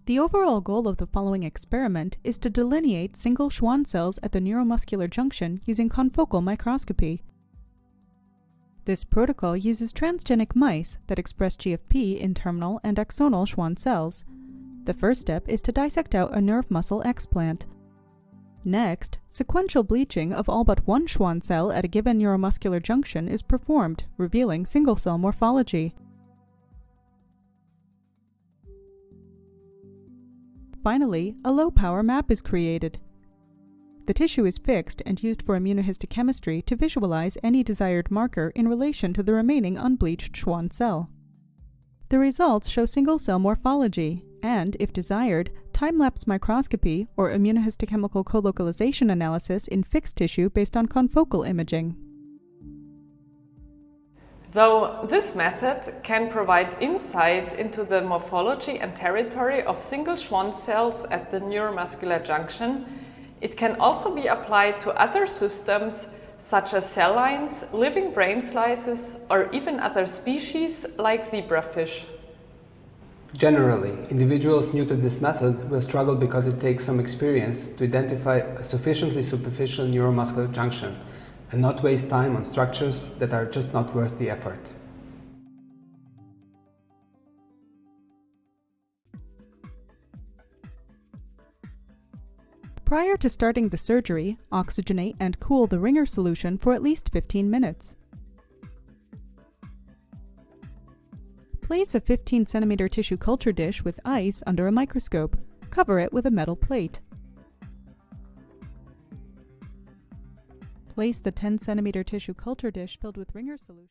The overall goal of the following experiment is to delineate single Schwann cells at the neuromuscular junction using confocal microscopy. This protocol uses transgenic mice that express GFP in terminal and axonal Schwann cells. The first step is to dissect out a nerve muscle explant. Next, sequential bleaching of all but one Schwann cell at a given neuromuscular junction is performed, revealing single-cell morphology. Finally, a low-power map is created. The tissue is fixed and used for immunohistochemistry to visualize any desired marker in relation to the remaining unbleached Schwann cell. The results show single-cell morphology and, if desired, time-lapse microscopy or immunohistochemical colocalization analysis in fixed tissue based on confocal imaging. Though this method can provide insight into the morphology and territory of single Schwann cells at the neuromuscular junction, it can also be applied to other systems such as cell lines, living brain slices, or even other species like zebrafish. Generally, individuals new to this method will struggle because it takes some experience to identify a sufficiently superficial neuromuscular junction and not waste time on structures that are just not worth the effort. Prior to starting the surgery, oxygenate and cool the ringer solution for at least 15 minutes. Place a 15 cm tissue culture dish with ice under a microscope. Cover it with a metal plate. Place the 10 cm tissue culture dish filled with ringer solution.